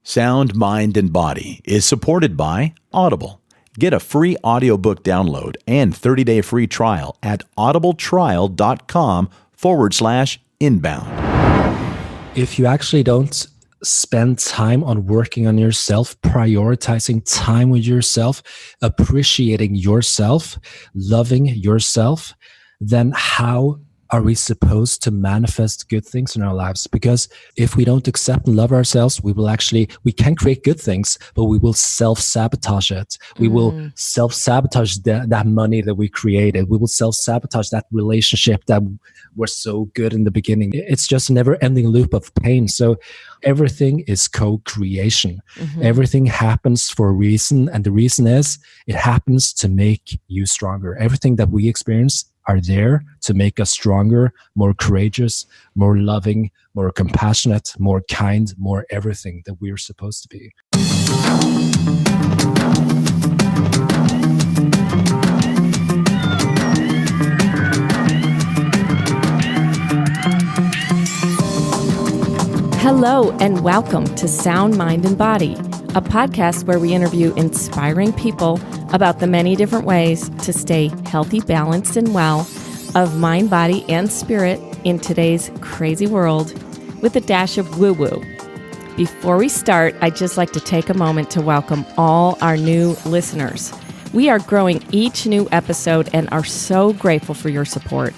Sound, Mind, and Body is supported by Audible. Get a free audiobook download and 30-day free trial at audibletrial.com/inbound. If you actually don't spend time on working on yourself, prioritizing time with yourself, appreciating yourself, loving yourself, then how are we supposed to manifest good things in our lives? Because if we don't accept and love ourselves, we can create good things, but we will self-sabotage it. We will self-sabotage that money that we created. We will self-sabotage that relationship that was so good in the beginning. It's just a never-ending loop of pain. So everything is co-creation. Everything happens for a reason. And the reason is it happens to make you stronger. Everything that we experience are there to make us stronger, more courageous, more loving, more compassionate, more kind, more everything that we're supposed to be. Hello and welcome to Sound, Mind, and Body, a podcast where we interview inspiring people about the many different ways to stay healthy, balanced, and well of mind, body, and spirit in today's crazy world with a dash of woo-woo. Before we start, I'd just like to take a moment to welcome all our new listeners. We are growing each new episode and are so grateful for your support.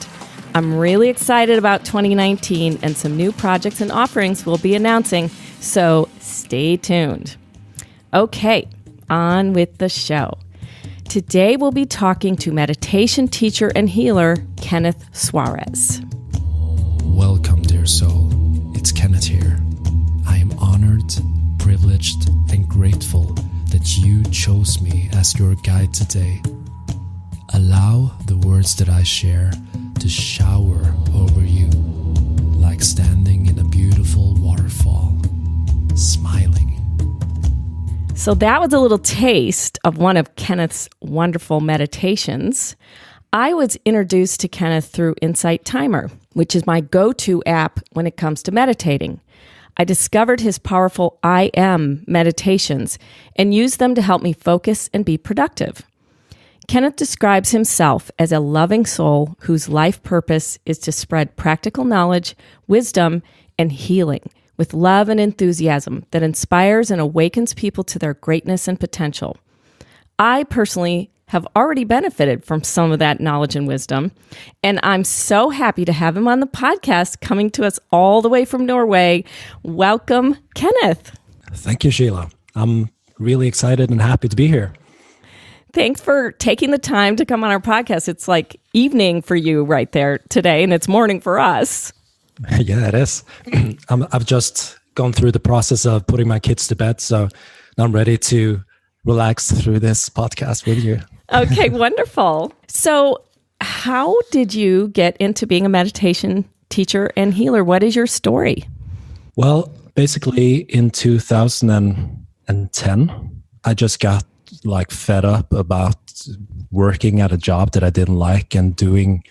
I'm really excited about 2019 and some new projects and offerings we'll be announcing, so stay tuned. Okay, on with the show. Today we'll be talking to meditation teacher and healer, Kenneth Soares. Welcome, dear soul. It's Kenneth here. I am honored, privileged, and grateful that you chose me as your guide today. Allow the words that I share to shower over you like standing in a beautiful waterfall, smiling. So that was a little taste of one of Kenneth's wonderful meditations. I was introduced to Kenneth through Insight Timer, which is my go-to app when it comes to meditating. I discovered his powerful I Am meditations and used them to help me focus and be productive. Kenneth describes himself as a loving soul whose life purpose is to spread practical knowledge, wisdom, and healing with love and enthusiasm that inspires and awakens people to their greatness and potential. I personally have already benefited from some of that knowledge and wisdom, and I'm so happy to have him on the podcast coming to us all the way from Norway. Welcome, Kenneth. Thank you, Sheila. I'm really excited and happy to be here. Thanks for taking the time to come on our podcast. It's like evening for you right there today, and it's morning for us. Yeah, it is. I've just gone through the process of putting my kids to bed, so I'm ready to relax through this podcast with you. Okay, wonderful. So how did you get into being a meditation teacher and healer? What is your story? Well, basically in 2010, I just got fed up about working at a job that I didn't like and doing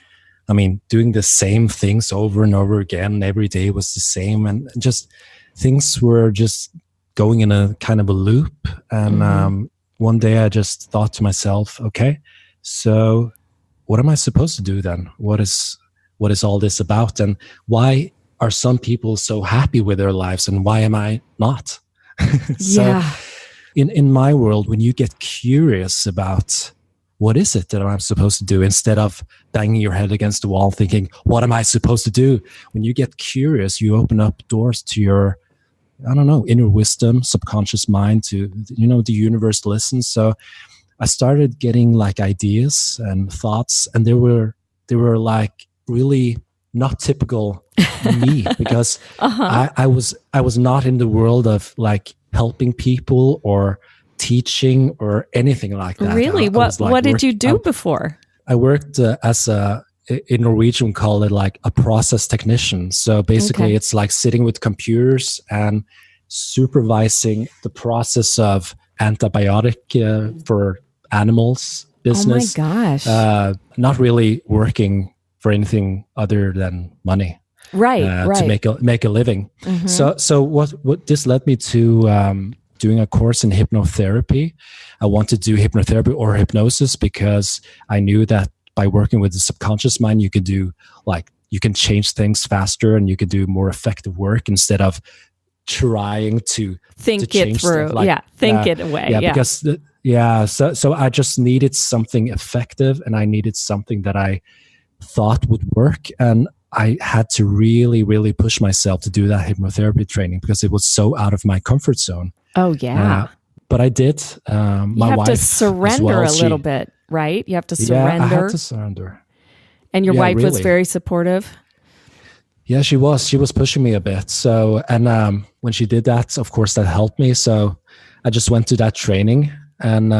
the same things over and over again. Every day was the same, and just things were just going in a kind of a loop. And one day I just thought to myself, okay, so what am I supposed to do then? What is all this about? And why are some people so happy with their lives and why am I not? So in my world, when you get curious about what is it that I'm supposed to do, instead of banging your head against the wall thinking, what am I supposed to do? When you get curious, you open up doors to your, inner wisdom, subconscious mind, to, the universe listens. So I started getting ideas and thoughts, and they were really not typical me, because I was not in the world of helping people or teaching or anything like that. Really? What did you do before? I worked as in Norwegian we call it a process technician. So basically it's sitting with computers and supervising the process of antibiotic for animals business. Oh my gosh. Not really working for anything other than money. right. to make a living. So what this led me to doing a course in hypnotherapy. I wanted to do hypnotherapy or hypnosis because I knew that by working with the subconscious mind, you can change things faster and you can do more effective work instead of trying to think it through. Think it away. Because so I just needed something effective, and I needed something that I thought would work, and I had to really, really push myself to do that hypnotherapy training because it was so out of my comfort zone. Oh, yeah. But I did. My wife to surrender a little bit, right? You have to surrender. Yeah, I had to surrender. And your wife was very supportive? Yeah, she was. She was pushing me a bit. So, and when she did that, of course, that helped me. So I just went to that training. And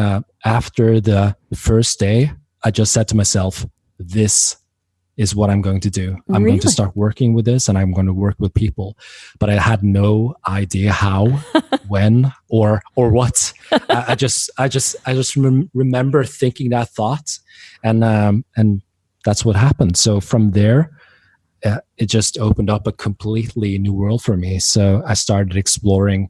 after the first day, I just said to myself, this is what I'm going to do. I'm going to start working with this, and I'm going to work with people. But I had no idea how, when, or what. I just remember thinking that thought, and that's what happened. So from there, it just opened up a completely new world for me. So I started exploring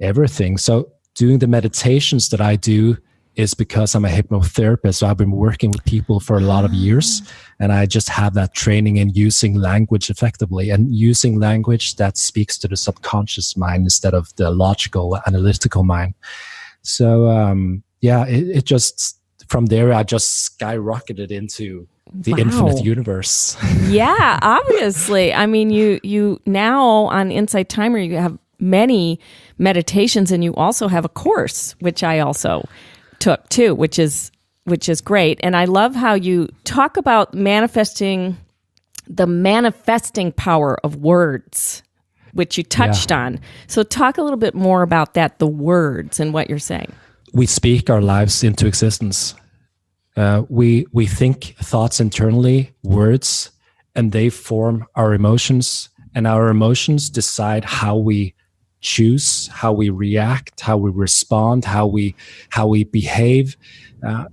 everything. So doing the meditations that I do is because I'm a hypnotherapist. So I've been working with people for a lot of years, and I just have that training in using language effectively and using language that speaks to the subconscious mind instead of the logical, analytical mind. So, it just, from there, I just skyrocketed into the infinite universe. Yeah, obviously. I mean, you now on Insight Timer, you have many meditations, and you also have a course, which I also took too, which is great. And I love how you talk about the manifesting power of words, which you touched on. So talk a little bit more about that, the words and what you're saying. We speak our lives into existence. We think thoughts internally, words, and they form our emotions, and our emotions decide how we choose, how we react, how we respond, how we behave.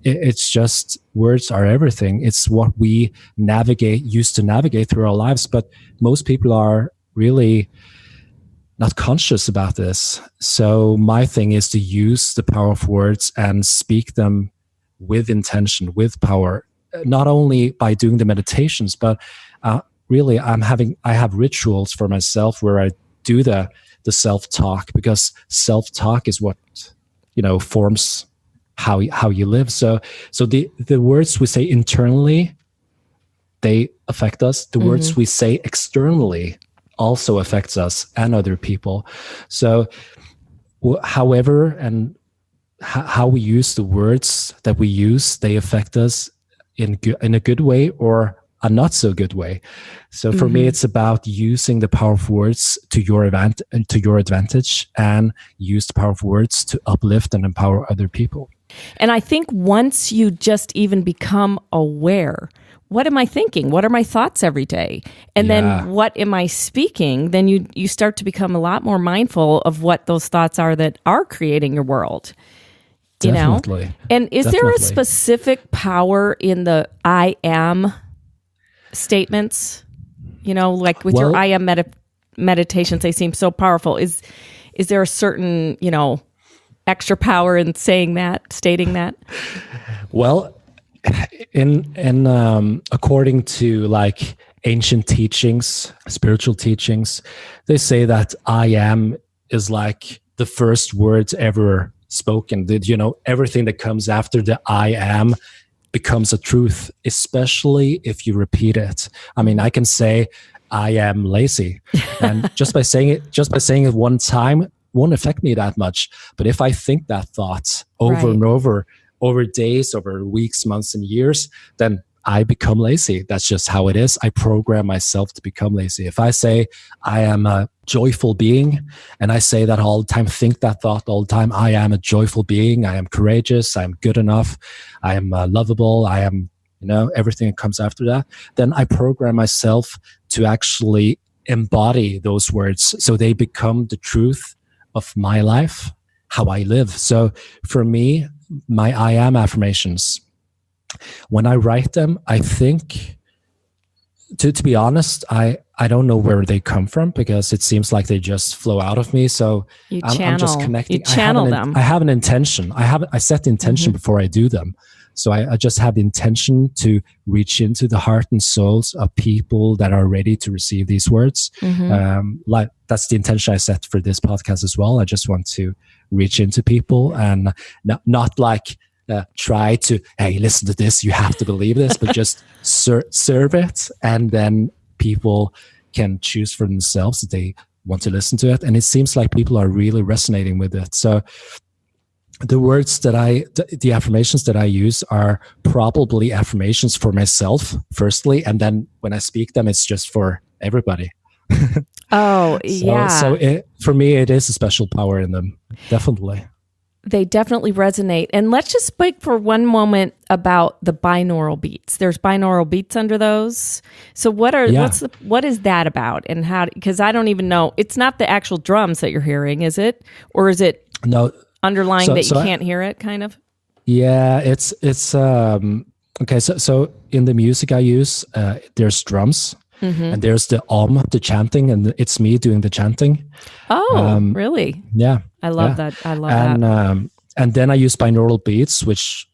It's just, words are everything. It's what we use to navigate through our lives. But most people are really not conscious about this. So my thing is to use the power of words and speak them with intention, with power, not only by doing the meditations, but really I have rituals for myself where I do the self-talk, because self-talk is what, forms how you live. So the words we say internally, they affect us. The words we say externally also affects us and other people. So however, and how we use the words that we use, they affect us in a good way or a not so good way. So for me, it's about using the power of words to your advantage, and use the power of words to uplift and empower other people. And I think once you just even become aware, what am I thinking? What are my thoughts every day? And then what am I speaking? Then you start to become a lot more mindful of what those thoughts are that are creating your world. Definitely. And is there a specific power in the I am statements? Like with your I am meditations, they seem so powerful. Is there a certain, extra power in stating that? Well, in according to like ancient teachings, spiritual teachings, they say that I am is like the first words ever spoken. That, everything that comes after the I am becomes a truth, especially if you repeat it. I mean, I can say I am lazy, and just by saying it one time won't affect me that much. But if I think that thought over and over days, over weeks, months, and years, then I become lazy. That's just how it is. I program myself to become lazy. If I say I am a joyful being, and I say that all the time, think that thought all the time, I am a joyful being, I am courageous, I am good enough, I am lovable, I am, everything that comes after that, then I program myself to actually embody those words so they become the truth of my life, how I live. So for me, my I am affirmations, when I write them, I think to be honest, I don't know where they come from, because it seems like they just flow out of me. So I'm just connecting. You channel them. I have an intention. I set the intention before I do them. So I just have the intention to reach into the heart and souls of people that are ready to receive these words. Like that's the intention I set for this podcast as well. I just want to reach into people and not like try to, hey, listen to this, you have to believe this, but just serve it, and then people can choose for themselves if they want to listen to it. And it seems like people are really resonating with it. So the words the affirmations that I use are probably affirmations for myself, firstly, and then when I speak them, it's just for everybody. So for me, it is a special power in them, definitely. They definitely resonate. And let's just speak for one moment about the binaural beats. There's binaural beats under those. So what is that about, and how? Because I don't even know. It's not the actual drums that you're hearing, is it? Or is it underlying you can't hear it, kind of? Yeah, it's okay. So in the music I use, there's drums. And there's the chanting, and it's me doing the chanting. Oh, really? Yeah. I love that. I love that. And then I use binaural beats, which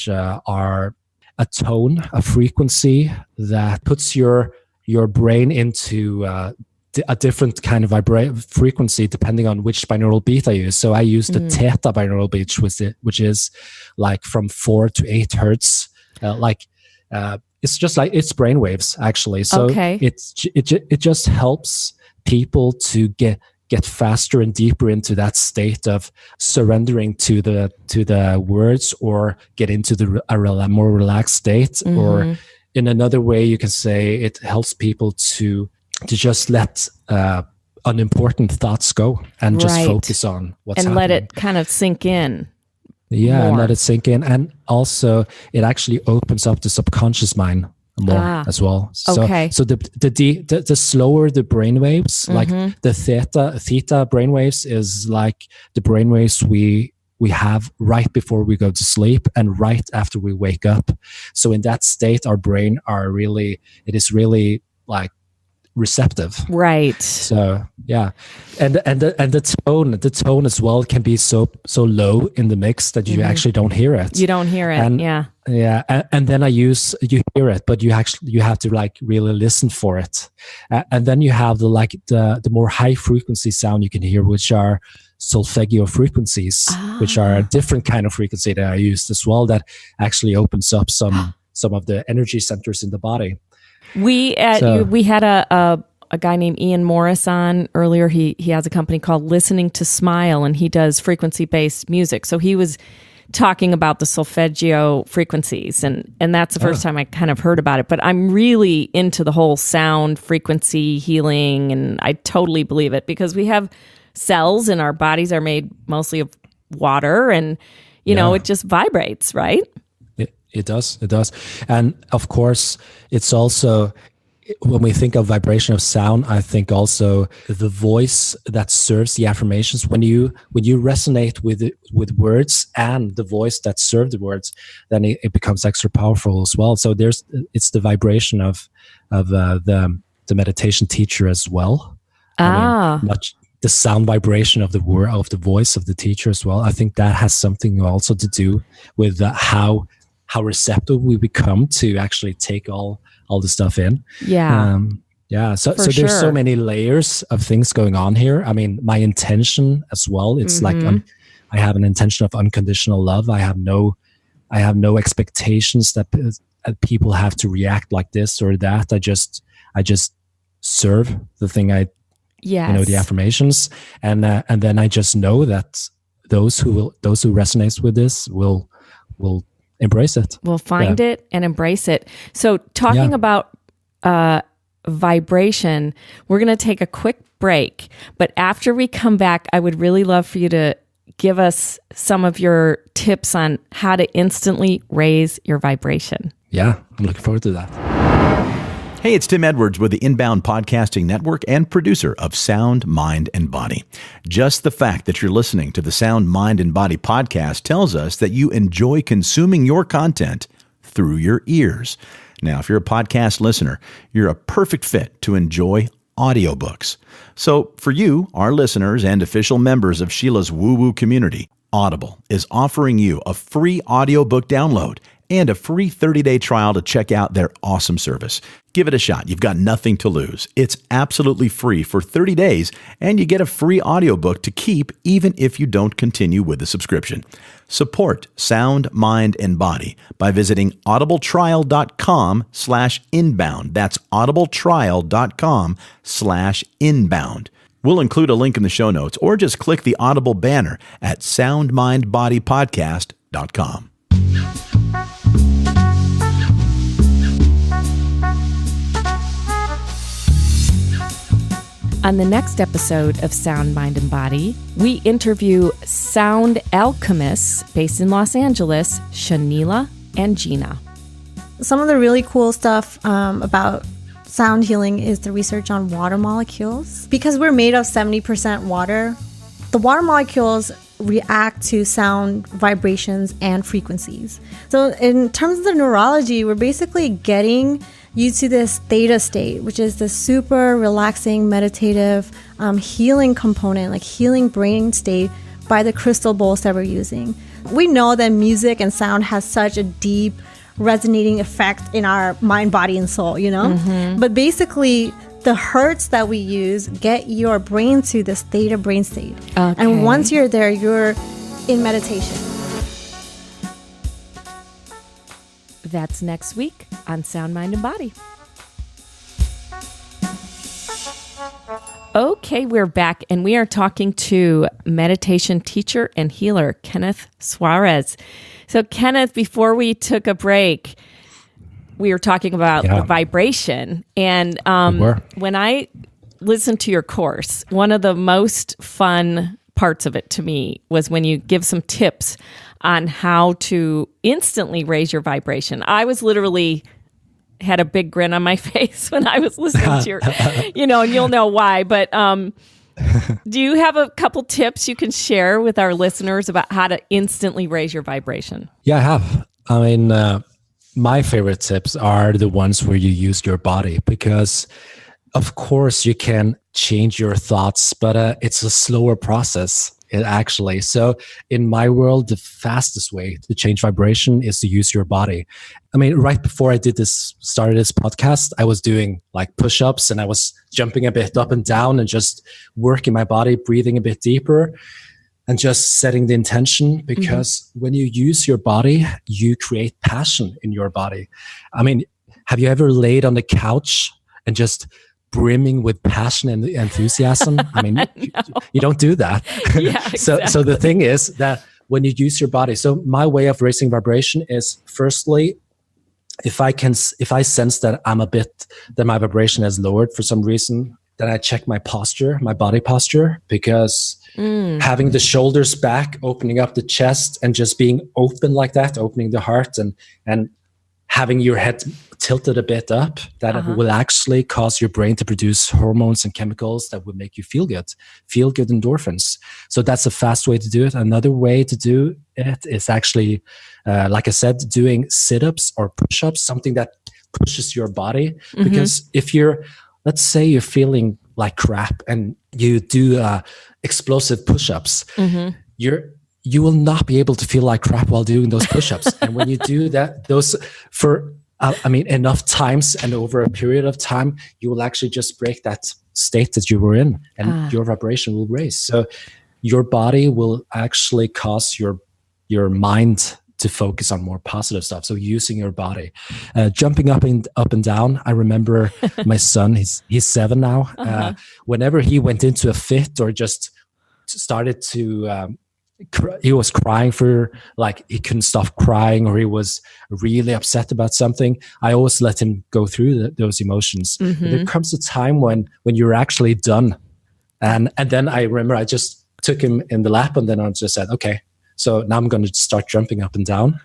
are a tone, a frequency that puts your brain into a different kind of frequency depending on which binaural beat I use. So I use the theta binaural beat, which is like from 4 to 8 hertz, it's just like, it's brainwaves actually. So it just helps people to get faster and deeper into that state of surrendering to the words, or get into a more relaxed state. Or in another way, you can say it helps people to just let unimportant thoughts go and just focus on what's happening. And let it kind of sink in. Yeah, more. And let it sink in. And also, it actually opens up the subconscious mind more as well. So the slower the brainwaves, like the theta brainwaves is like the brainwaves we have right before we go to sleep and right after we wake up. So in that state, our brain is really like receptive, right? So yeah, and the tone as well can be so low in the mix that you actually don't hear it. You don't hear it. And then you hear it, but you have to like really listen for it. And then you have the more high frequency sound you can hear, which are solfeggio frequencies, which are a different kind of frequency that I used as well, that actually opens up some of the energy centers in the body. We had a guy named Ian Morris on earlier. He has a company called Listening to Smile, and he does frequency-based music. So he was talking about the solfeggio frequencies, and that's the first time I kind of heard about it. But I'm really into the whole sound frequency healing, and I totally believe it, because we have cells, and our bodies are made mostly of water, and it just vibrates, right? It does. And of course, it's also, when we think of vibration of sound, I think also the voice that serves the affirmations. When you resonate with words and the voice that serves the words, then it becomes extra powerful as well. So it's the vibration of the meditation teacher as well. I mean, not the sound vibration of the word, of the voice of the teacher as well. I think that has something also to do with how receptive we become to actually take all the stuff in. So there's so many layers of things going on here. I mean, my intention as well, it's like I have an intention of unconditional love. I have no expectations that people have to react like this or that. I just serve the thing the affirmations, and then I just know that those who resonates with this will embrace it. We'll find it and embrace it. So talking about vibration, we're going to take a quick break. But after we come back, I would really love for you to give us some of your tips on how to instantly raise your vibration. Yeah, I'm looking forward to that. Hey, it's Tim Edwards with the Inbound Podcasting Network and producer of Sound, Mind, and Body. Just the fact that you're listening to the Sound, Mind, and Body podcast tells us that you enjoy consuming your content through your ears. Now, if you're a podcast listener, you're a perfect fit to enjoy audiobooks. So for you, our listeners and official members of Sheila's woo-woo community, Audible is offering you a free audiobook download and a free 30-day trial to check out their awesome service. Give it a shot. You've got nothing to lose. It's absolutely free for 30 days, and you get a free audiobook to keep even if you don't continue with the subscription. Support Sound, Mind, and Body by visiting audibletrial.com/inbound. That's audibletrial.com/inbound. We'll include a link in the show notes, or just click the Audible banner at soundmindbodypodcast.com. On the next episode of Sound, Mind, and Body, we interview sound alchemists based in Los Angeles, Sheila and Gina. Some of the really cool stuff about sound healing is the research on water molecules. Because we're made of 70% water, the water molecules react to sound vibrations and frequencies. So in terms of the neurology, we're basically getting used to this theta state, which is the super relaxing, meditative, healing component, like healing brain state by the crystal bowls that we're using. We know that music and sound has such a deep, resonating effect in our mind, body, and soul, you know? Mm-hmm. But basically, the hertz that we use get your brain to this theta brain state. Okay. And once you're there, you're in meditation. That's next week on Sound, Mind, and Body. Okay, we're back, and we are talking to meditation teacher and healer, Kenneth Soares. So, Kenneth, before we took a break, we were talking about the vibration. And when I listened to your course, one of the most fun parts of it to me was when you give some tips on how to instantly raise your vibration. I was literally had a big grin on my face when I was listening to your, and you'll know why. But do you have a couple tips you can share with our listeners about how to instantly raise your vibration? Yeah, I have. I mean, my favorite tips are the ones where you use your body, because of course you can change your thoughts, but it's a slower process. Actually. So in my world, the fastest way to change vibration is to use your body. I mean, right before I started this podcast, I was doing like push-ups and I was jumping a bit up and down and just working my body, breathing a bit deeper and just setting the intention, because when you use your body, you create passion in your body. I mean, have you ever laid on the couch and just brimming with passion and enthusiasm? I mean, no. you don't do that. Yeah, exactly. So the thing is that when you use your body, so my way of raising vibration is, firstly, if I sense that that my vibration has lowered for some reason, then I check my posture, my body posture, because having the shoulders back, opening up the chest and just being open like that, opening the heart and having your head tilted a bit up, that will actually cause your brain to produce hormones and chemicals that will make you feel good endorphins. So that's a fast way to do it. Another way to do it is actually, like I said, doing sit-ups or push-ups, something that pushes your body. Because let's say you're feeling like crap and you do explosive push-ups, you will not be able to feel like crap while doing those push-ups. And when you do that, those for, enough times and over a period of time, you will actually just break that state that you were in and your vibration will raise. So your body will actually cause your mind to focus on more positive stuff. So using your body, jumping up and down. I remember my son, he's 7 now. Whenever he went into a fit or just started to, he was crying for, like, he couldn't stop crying, or he was really upset about something, I always let him go through those emotions. But there comes a time when you're actually done. And then I remember I just took him in the lap and then I just said, okay, so now I'm going to start jumping up and down.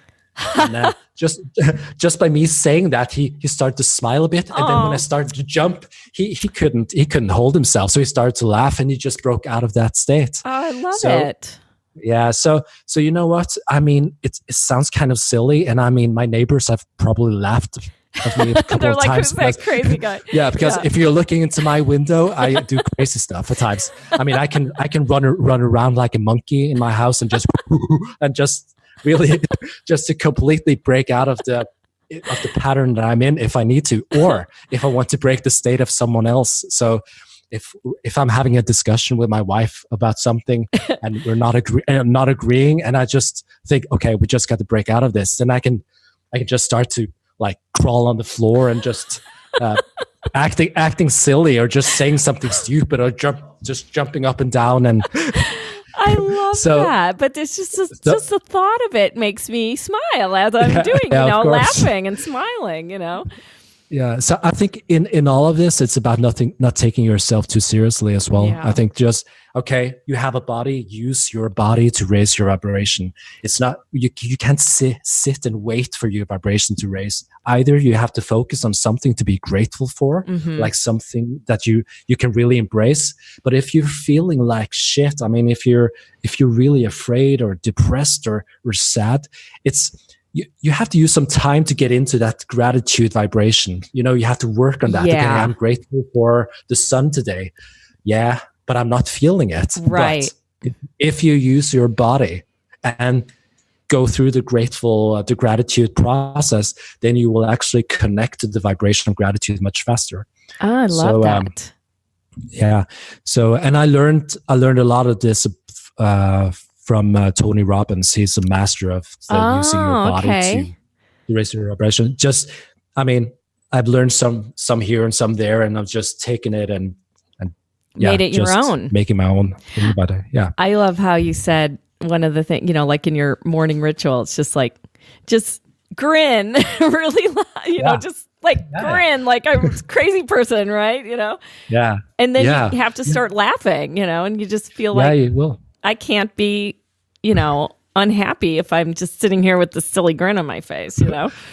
And just by me saying that, he started to smile a bit. And then when I started to jump, he couldn't hold himself. So he started to laugh and he just broke out of that state. Oh, I love it. Yeah. So you know what? I mean, it sounds kind of silly. And I mean, my neighbors have probably laughed of me a couple They're of like, times. who's that crazy guy? Yeah, because if you're looking into my window, I do crazy stuff at times. I mean, I can run around like a monkey in my house and just really just to completely break out of the pattern that I'm in if I need to, or if I want to break the state of someone else. So if I'm having a discussion with my wife about something and we're not agreeing, and I just think, okay, we just got to break out of this, then I can just start to like crawl on the floor and just acting silly, or just saying something stupid, or just jumping up and down. And I love that, but it's just the thought of it makes me smile as I'm doing, laughing and smiling, Yeah, so I think in all of this, it's about not taking yourself too seriously as well. Yeah. I think just, okay, you have a body, use your body to raise your vibration. It's not, you can't sit and wait for your vibration to raise. Either you have to focus on something to be grateful for, like something that you can really embrace. But if you're feeling like shit, I mean, if you're really afraid or depressed or sad, you have to use some time to get into that gratitude vibration. You have to work on that. Yeah. Okay, I'm grateful for the sun today. Yeah, but I'm not feeling it. Right. But if you use your body and go through the gratitude process, then you will actually connect to the vibration of gratitude much faster. Oh, I love that. Yeah. So, and I learned a lot of this from Tony Robbins. He's a master of using your body to raise your vibration. Just, I mean, I've learned some here and some there, and I've just taken it and made it your own, making my own body. Yeah. I love how you said one of the things, like in your morning ritual, it's just like, just grin really loud, just like grin like a crazy person, right? Yeah. And then you have to start laughing, and you just feel like, you will. I can't be, unhappy if I'm just sitting here with this silly grin on my face,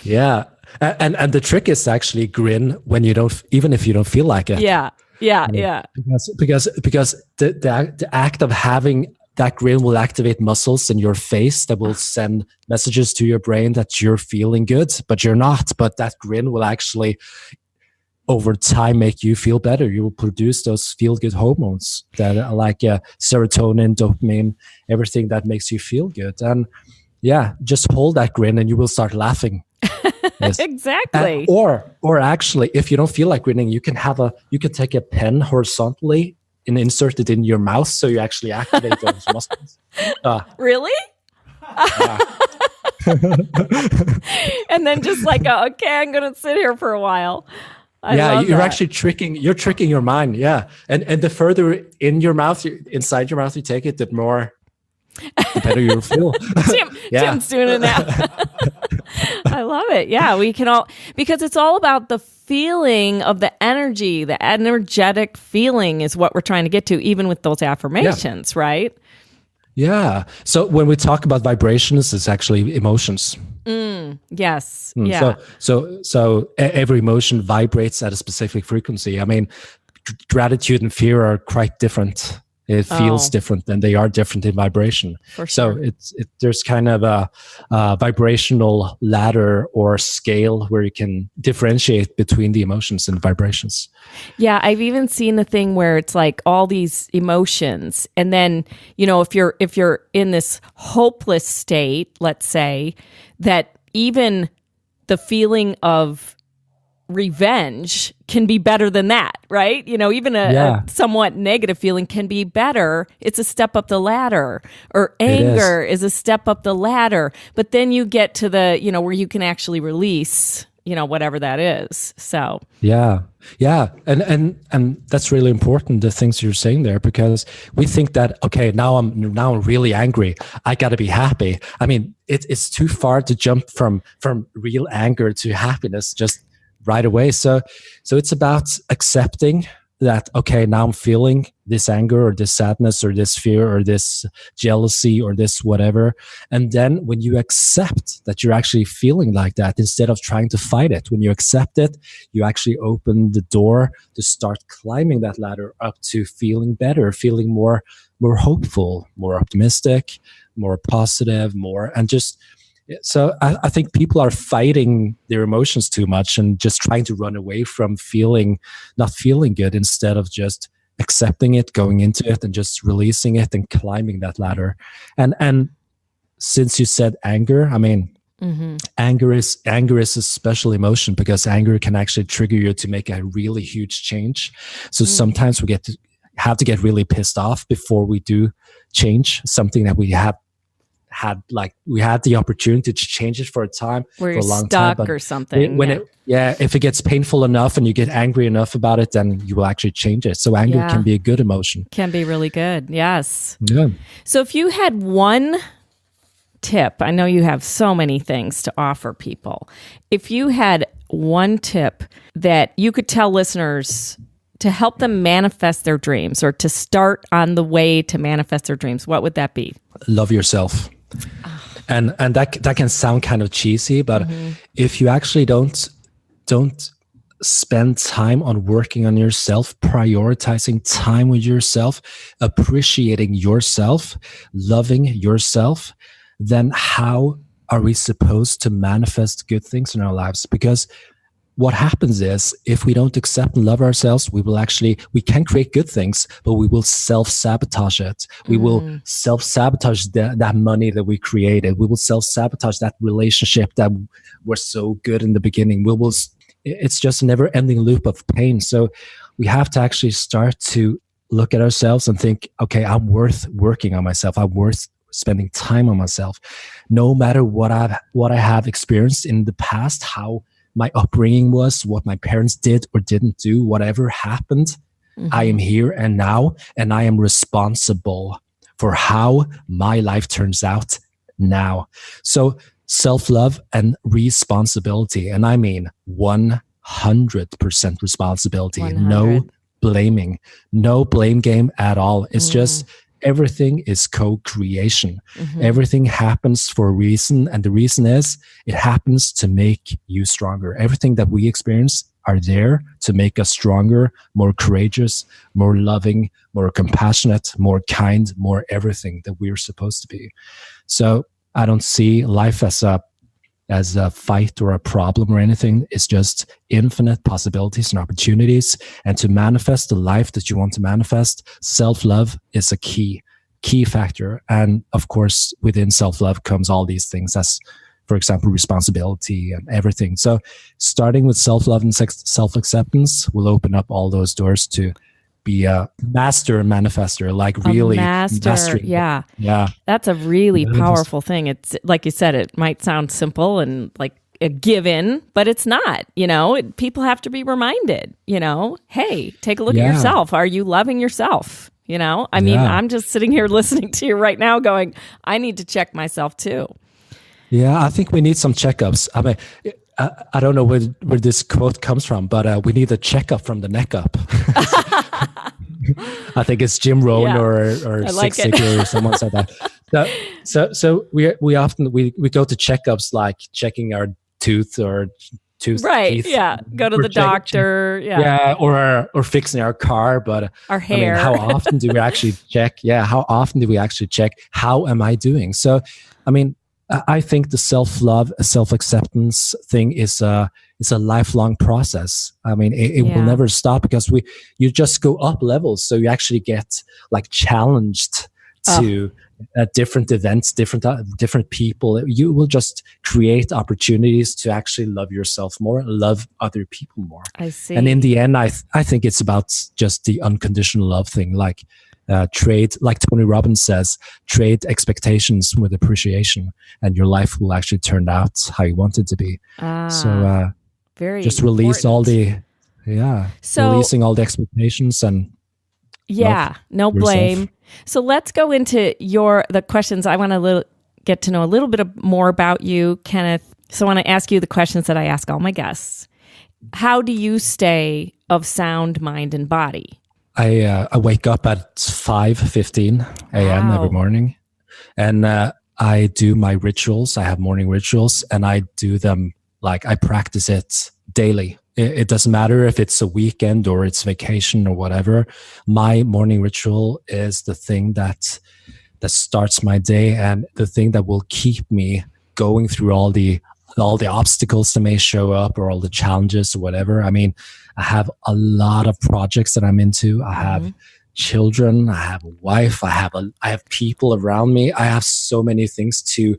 Yeah. And the trick is to actually grin when even if you don't feel like it. Yeah. Yeah. Because the act of having that grin will activate muscles in your face that will send messages to your brain that you're feeling good, but you're not. But that grin will actually, over time, make you feel better. You will produce those feel-good hormones that are like serotonin, dopamine, everything that makes you feel good. And just hold that grin and you will start laughing. Yes. Exactly. Or actually, if you don't feel like grinning, you can take a pen horizontally and insert it in your mouth, so you actually activate those muscles. Really? And then just like, okay, I'm going to sit here for a while. You're actually tricking your mind. Yeah. And the further inside your mouth you take it, the better you'll feel. Tim's doing it now. I love it. Yeah, we can all, because it's all about the feeling of the energy, the energetic feeling is what we're trying to get to, even with those affirmations, right? Yeah. So when we talk about vibrations, it's actually emotions. Yes. Yeah. So every emotion vibrates at a specific frequency. I mean, gratitude and fear are quite different. It feels different, and they are different in vibration. For sure. So there's kind of a vibrational ladder or scale where you can differentiate between the emotions and vibrations. Yeah, I've even seen the thing where it's like all these emotions, and then if you're in this hopeless state, let's say, that even the feeling of revenge can be better than that, right? Even a somewhat negative feeling can be better. It's a step up the ladder. Or anger is a step up the ladder. But then you get to the, where you can actually release, whatever that is. So yeah. And that's really important, the things you're saying there, because we think that, okay, now I'm really angry, I got to be happy. I mean, it's too far to jump from real anger to happiness just right away. So it's about accepting that, okay, now I'm feeling this anger or this sadness or this fear or this jealousy or this whatever. And then when you accept that you're actually feeling like that, instead of trying to fight it, when you accept it, you actually open the door to start climbing that ladder up to feeling better, feeling more hopeful, more optimistic, more positive, and just So I think people are fighting their emotions too much and just trying to run away from not feeling good, instead of just accepting it, going into it, and just releasing it and climbing that ladder. And since you said anger, I mean, anger is a special emotion, because anger can actually trigger you to make a really huge change. So sometimes we have to get really pissed off before we do change something that we had the opportunity to change it for a time, where for you're a long stuck time. or something. If it gets painful enough and you get angry enough about it, then you will actually change it. So anger can be a good emotion. Can be really good. Yes. Yeah. So if you had one tip, I know you have so many things to offer people. If you had one tip that you could tell listeners to help them manifest their dreams, or to start on the way to manifest their dreams, what would that be? Love yourself. And that can sound kind of cheesy, but if you actually don't spend time on working on yourself, prioritizing time with yourself, appreciating yourself, loving yourself, then how are we supposed to manifest good things in our lives? Because what happens is, if we don't accept and love ourselves, we can create good things, but we will self-sabotage it. We will self-sabotage that money that we created. We will self-sabotage that relationship that was so good in the beginning. It's just a never-ending loop of pain. So we have to actually start to look at ourselves and think, okay, I'm worth working on myself. I'm worth spending time on myself. No matter what I have experienced in the past, how my upbringing was, what my parents did or didn't do, whatever happened, I am here and now, and I am responsible for how my life turns out now. So self-love and responsibility, and I mean 100% responsibility, 100. no blaming, no blame game at all. It's just everything is co-creation. Everything happens for a reason, and the reason is it happens to make you stronger. Everything that we experience are there to make us stronger, more courageous, more loving, more compassionate, more kind, more everything that we're supposed to be. So I don't see life as a fight or a problem or anything. It's just infinite possibilities and opportunities. And to manifest the life that you want to manifest, self-love is a key factor. And of course, within self-love comes all these things, as, for example, responsibility and everything. So starting with self-love and self-acceptance will open up all those doors to be a master manifester, like really mastering. Yeah. Yeah. That's a really powerful thing. It's like you said, it might sound simple and like a given, but it's not, people have to be reminded, hey, take a look at yourself. Are you loving yourself? I mean, I'm just sitting here listening to you right now going, I need to check myself too. Yeah. I think we need some checkups. I mean, I don't know where this quote comes from, but we need a checkup from the neck up. I think it's Jim Rohn or Zig Ziglar or someone said that. So we often go to checkups, like checking our tooth or tooth. Right. Teeth. Yeah. Go to the doctor. Yeah. Or fixing our car, but our hair. I mean, how often do we actually check? Yeah. How often do we actually check? How am I doing? So, I mean, I think the self-love, self-acceptance thing is a lifelong process. I mean, it will never stop, because you just go up levels. So you actually get like challenged to different events, different people. You will just create opportunities to actually love yourself more, love other people more. I see. And in the end, I think it's about just the unconditional love thing, like trade, like Tony Robbins says, trade expectations with appreciation, and your life will actually turn out how you want it to be. So very just release important. Releasing all the expectations and no blame. Yourself. So let's go into the questions. I want to get to know a little bit more about you, Kenneth. So I want to ask you the questions that I ask all my guests. How do you stay of sound mind and body? I wake up at 5:15 a.m. every morning, and I do my rituals. I have morning rituals, and I do them I practice it daily. It doesn't matter if it's a weekend or it's vacation or whatever. My morning ritual is the thing that starts my day, and the thing that will keep me going through all the obstacles that may show up or all the challenges or whatever. I mean, I have a lot of projects that I'm into. I have children, I have a wife, I have people around me. I have so many things to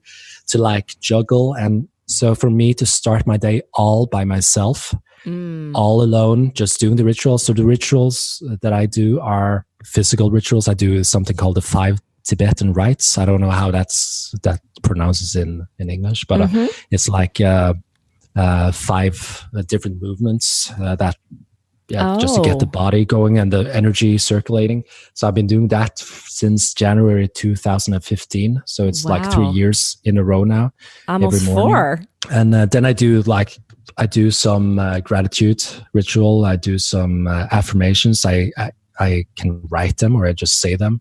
like juggle. And so for me to start my day all by myself, all alone, just doing the rituals. So the rituals that I do are physical rituals. I do something called the 5 Tibetan rites. I don't know how that pronounces in English, but it's like 5 different movements just to get the body going and the energy circulating. So I've been doing that since January 2015. So it's like 3 years in a row now. Almost every morning. 4. And then I do some gratitude ritual. I do some affirmations. I can write them or I just say them.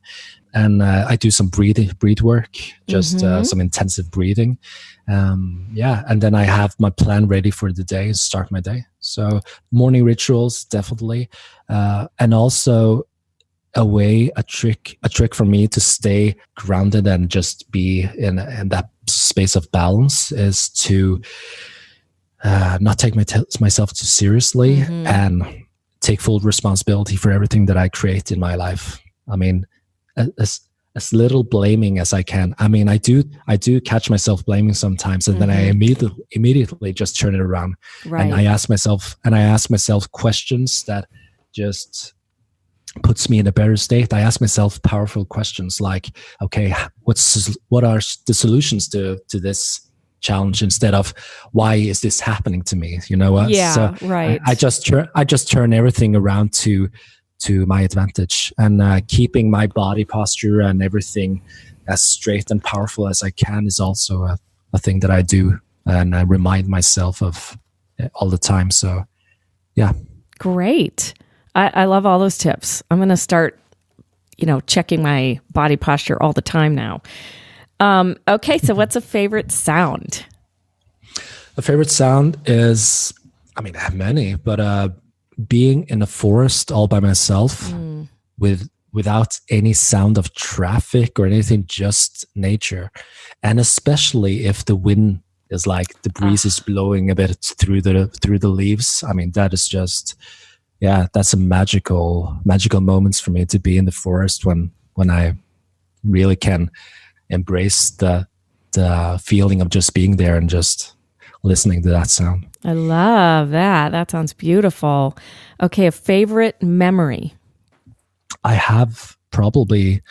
And I do some breathe work, just some intensive breathing. And then I have my plan ready for the day, start my day. So morning rituals, definitely. And also a trick for me to stay grounded and just be in that space of balance is to not take myself too seriously and take full responsibility for everything that I create in my life. I mean, as little blaming as I can. I mean, I do catch myself blaming sometimes, and then I immediately just turn it around. Right. And I ask myself questions that just puts me in a better state. I ask myself powerful questions like, okay, what are the solutions to this challenge, instead of why is this happening to me? You know what? Yeah, so right. I just turn everything around to my advantage, and keeping my body posture and everything as straight and powerful as I can is also a thing that I do, and I remind myself of all the time. So, yeah. Great. I love all those tips. I'm going to start, checking my body posture all the time now. Okay, so what's a favorite sound? A favorite sound is, I mean, I have many, but being in a forest all by myself without any sound of traffic or anything, just nature. And especially if the wind is like, the breeze is blowing a bit through the leaves. I mean, that is just, that's a magical moments for me to be in the forest when I really can embrace the feeling of just being there and just listening to that sound. I love that. That sounds beautiful. Okay, a favorite memory. I have probably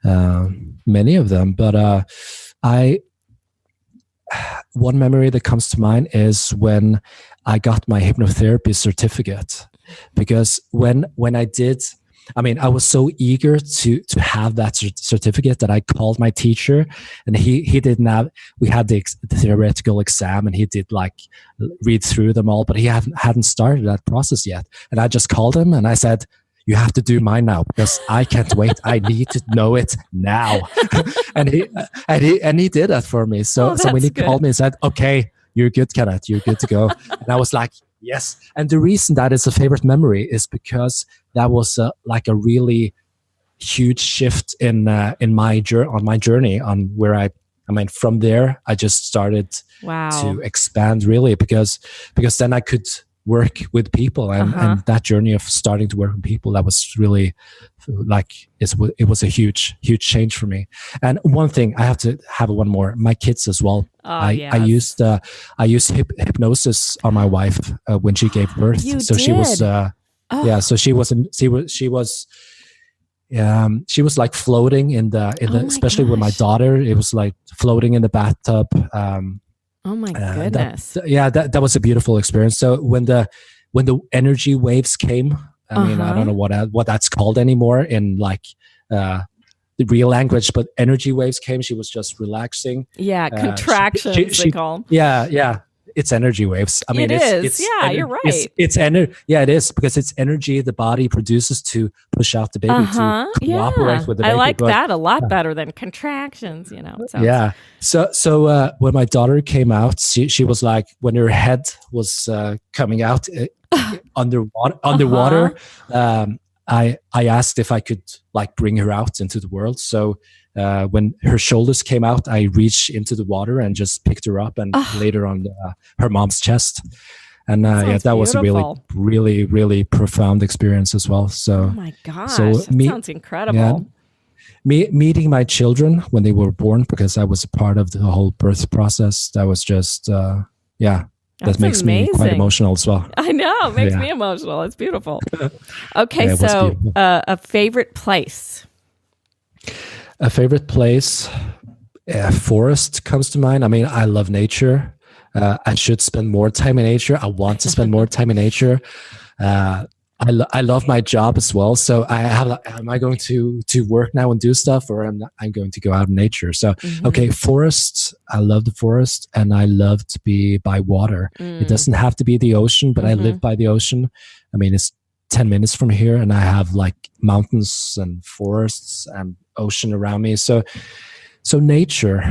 many of them, but one memory that comes to mind is when I got my hypnotherapy certificate. Because when I did, I mean, I was so eager to have that certificate that I called my teacher, and he didn't have, we had the theoretical exam, and he did like read through them all, but he hadn't started that process yet. And I just called him and I said, you have to do mine now because I can't wait. I need to know it now. and he did that for me. So when he called me and said, okay, you're good, Kenneth, you're good to go. And I was like, yes. And the reason that is a favorite memory is because that was like a really huge shift on my journey, on where I mean, from there, I just started to expand really, because then I could work with people, and that journey of starting to work with people, that was really like, it was a huge change for me. And one thing, I have to have one more, my kids as well. I used hypnosis on my wife when she gave birth. She was like floating in the especially with my daughter, it was like floating in the bathtub. Oh my goodness. That was a beautiful experience. So when the energy waves came, I mean, I don't know what that's called anymore in like the real language, but energy waves came. She was just relaxing. Yeah, contractions they call them. Yeah. It's energy waves. I mean, you're right. It's energy. Yeah, it is, because it's energy the body produces to push out the baby, to cooperate with the baby. I like that a lot better than contractions. So when my daughter came out, she was like, when her head was coming out underwater. I asked if I could like bring her out into the world. So when her shoulders came out, I reached into the water and just picked her up and laid her on her mom's chest. And that was a really, really, really profound experience as well. So, oh my gosh, that sounds incredible. Yeah, meeting my children when they were born, because I was a part of the whole birth process. That was just, that makes me quite emotional as well. I know, it makes me emotional. It's beautiful. Okay, so a favorite place. A favorite place, forest comes to mind. I mean, I love nature. I should spend more time in nature. I want to spend more time in nature. I love my job as well. So am I going to work now and do stuff, or I'm going to go out in nature? So, okay, forests. I love the forest, and I love to be by water. It doesn't have to be the ocean, but I live by the ocean. I mean, it's 10 minutes from here, and I have like mountains and forests and ocean around me. So nature,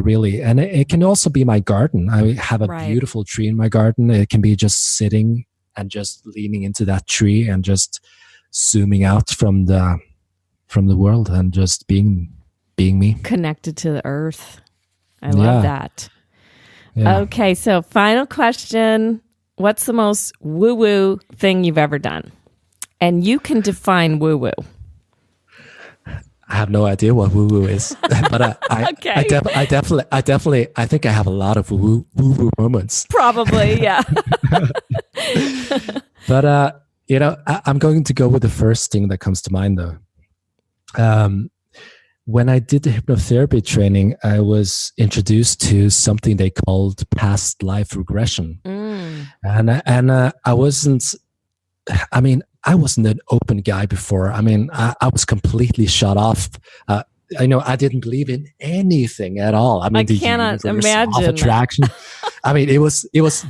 really. And it can also be my garden. I have a beautiful tree in my garden. It can be just sitting and just leaning into that tree and just zooming out from the world and just being me. Connected to the earth. I love that. Yeah. Okay, so final question. What's the most woo-woo thing you've ever done? And you can define woo-woo. I have no idea what woo-woo is, but I definitely think I have a lot of woo-woo moments. Probably, yeah. But I'm going to go with the first thing that comes to mind, though. When I did the hypnotherapy training, I was introduced to something they called past life regression, and I wasn't an open guy before. I mean, I was completely shut off. I didn't believe in anything at all. I mean, I cannot imagine attraction. I mean, it was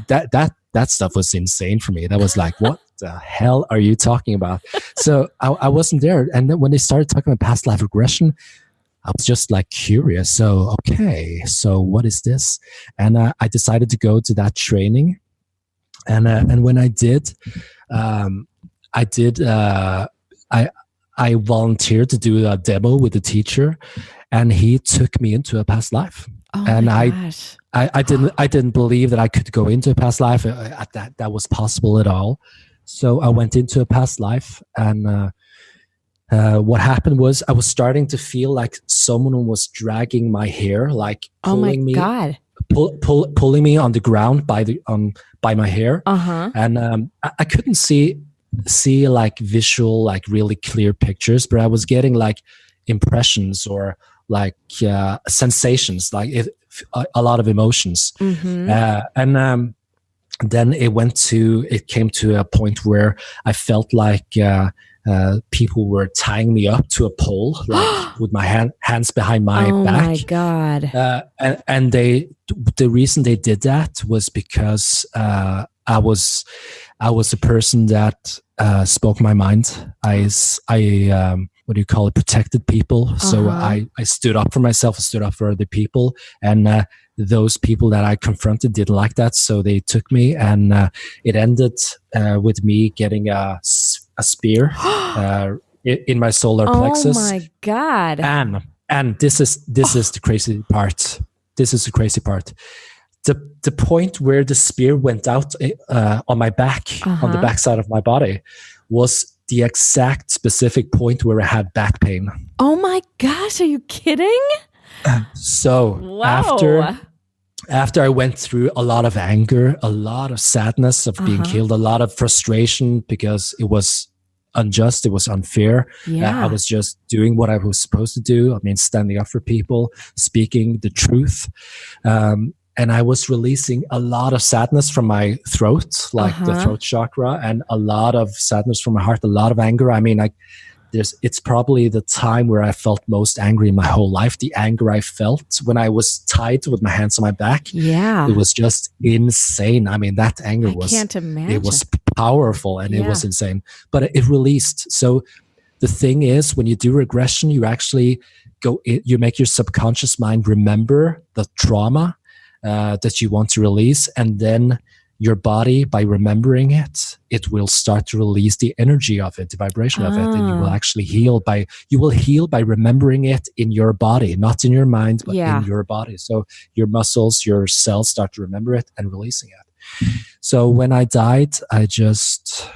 that stuff was insane for me. That was like, what the hell are you talking about? So I wasn't there. And then when they started talking about past life regression, I was just like curious. So, okay, so what is this? And I decided to go to that training. And when I did, I volunteered to do a demo with the teacher, and he took me into a past life. Oh and my gosh. I didn't believe that I could go into a past life, that was possible at all. So I went into a past life, and what happened was I was starting to feel like someone was dragging my hair, like pulling me. God. Pulling me on the ground by my hair, and I couldn't see like visual, like really clear pictures, but I was getting like impressions or like sensations, like a lot of emotions, and then it came to a point where I felt like people were tying me up to a pole, like with my hands behind my back. Oh my God! And the reason they did that was because I was a person that spoke my mind. I what do you call it? Protected people. So I stood up for myself. I stood up for other people, and those people that I confronted didn't like that, so they took me, and it ended with me getting a spear in my solar plexus. Oh my God! And this is the crazy part. This is the crazy part. The point where the spear went out on my back, on the backside of my body, was the exact specific point where I had back pain. Oh my gosh! Are you kidding? So after I went through a lot of anger, a lot of sadness of being killed, a lot of frustration because it was unjust, it was unfair. I was just doing what I was supposed to do. I mean, standing up for people, speaking the truth. And I was releasing a lot of sadness from my throat, like the throat chakra, and a lot of sadness from my heart, a lot of anger. I mean, it's probably the time where I felt most angry in my whole life. The anger I felt when I was tied with my hands on my back. Yeah. It was just insane. I mean, that anger can't imagine. It was powerful, and it was insane, but it released. So the thing is, when you do regression, you actually you make your subconscious mind remember the trauma that you want to release, and then your body, by remembering it, it will start to release the energy of it, the vibration of it, and you will actually heal by remembering it in your body, not in your mind, but in your body. So your muscles, your cells start to remember it and releasing it. So when I died, I just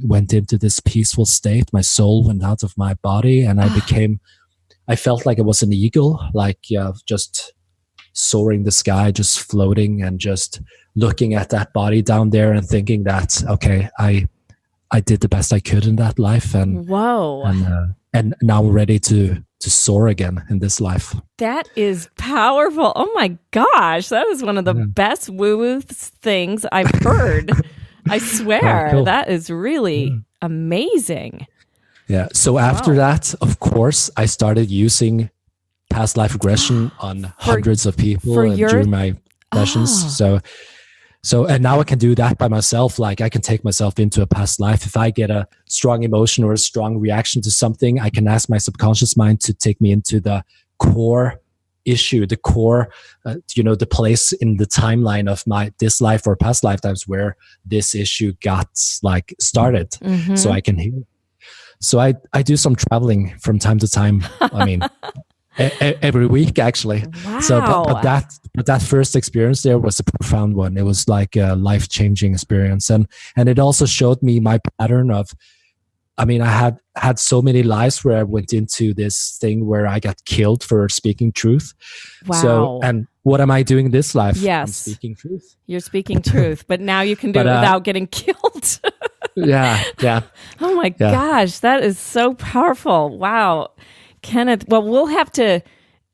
went into this peaceful state. My soul went out of my body, and I felt like I was an eagle, like just soaring the sky, just floating, and just looking at that body down there and thinking that, okay, I did the best I could in that life, and and now I'm ready to soar again in this life. That is powerful. Oh my gosh, that is one of the best woo-woo things I've heard. I swear, cool. That is really amazing. Yeah. So after that, of course, I started using past life regression on hundreds of people during my sessions. So, and now I can do that by myself. Like, I can take myself into a past life. If I get a strong emotion or a strong reaction to something, I can ask my subconscious mind to take me into the core issue, the core, the place in the timeline of this life or past lifetimes where this issue got like started. Mm-hmm. So I can heal. So I do some traveling from time to time. I mean, every week actually. Wow. So, but that first experience there was a profound one. It was like a life-changing experience, and it also showed me my pattern of. I mean, I had so many lives where I went into this thing where I got killed for speaking truth. Wow. So, and what am I doing this life? Yes. I'm speaking truth. You're speaking truth, but now you can do it without getting killed. Yeah. Oh my gosh, that is so powerful. Wow. Kenneth, well, we'll have to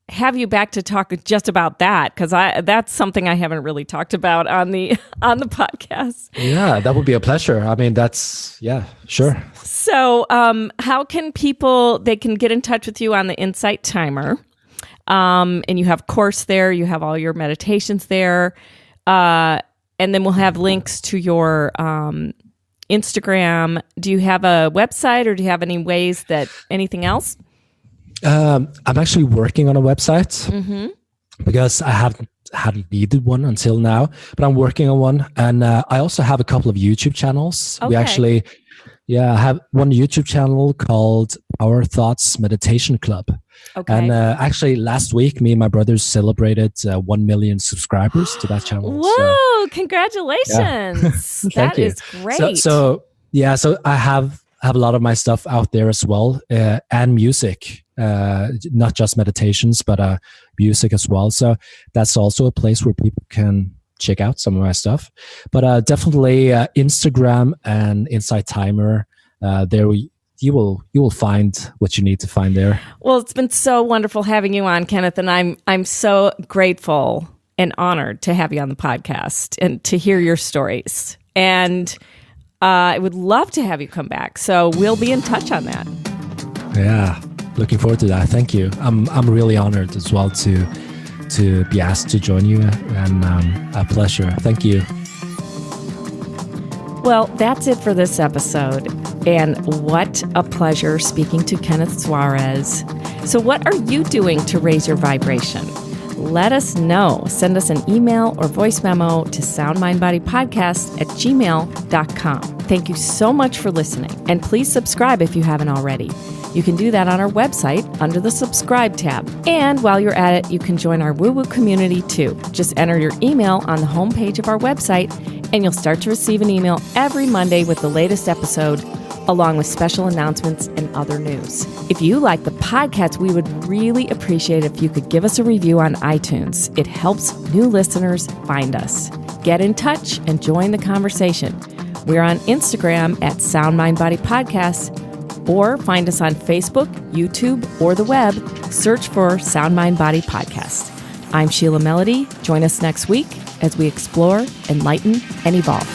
have you back to talk just about that, because that's something I haven't really talked about on the podcast. Yeah, that would be a pleasure. I mean, sure. So how can they can get in touch with you on the Insight Timer? And you have course there, you have all your meditations there. And then we'll have links to your Instagram. Do you have a website, or do you have anything else? I'm actually working on a website because I hadn't needed one until now, but I'm working on one. And I also have a couple of YouTube channels. Okay. We actually, I have one YouTube channel called Our Thoughts Meditation Club. Okay. And actually last week, me and my brothers celebrated 1 million subscribers to that channel. Whoa, congratulations. Thank you. Is great. So I have a lot of my stuff out there as well, and music. Not just meditations, but music as well. So that's also a place where people can check out some of my stuff. But definitely Instagram and Insight Timer. There you will find what you need to find there. Well, it's been so wonderful having you on, Kenneth, and I'm so grateful and honored to have you on the podcast and to hear your stories. And I would love to have you come back. So we'll be in touch on that. Yeah. Looking forward to that. Thank you. I'm really honored as well to be asked to join you, and a pleasure. Thank you. Well, that's it for this episode. And what a pleasure speaking to Kenneth Soares. So what are you doing to raise your vibration? Let us know. Send us an email or voice memo to soundmindbodypodcast@gmail.com. Thank you so much for listening. And please subscribe if you haven't already. You can do that on our website under the subscribe tab. And while you're at it, you can join our woo-woo community too. Just enter your email on the homepage of our website, and you'll start to receive an email every Monday with the latest episode, along with special announcements and other news. If you like the podcast, we would really appreciate if you could give us a review on iTunes. It helps new listeners find us. Get in touch and join the conversation. We're on Instagram at Sound Mind Body Podcast, or find us on Facebook, YouTube, or the web. Search for Sound Mind Body Podcast. I'm Sheila Melody. Join us next week as we explore, enlighten, and evolve.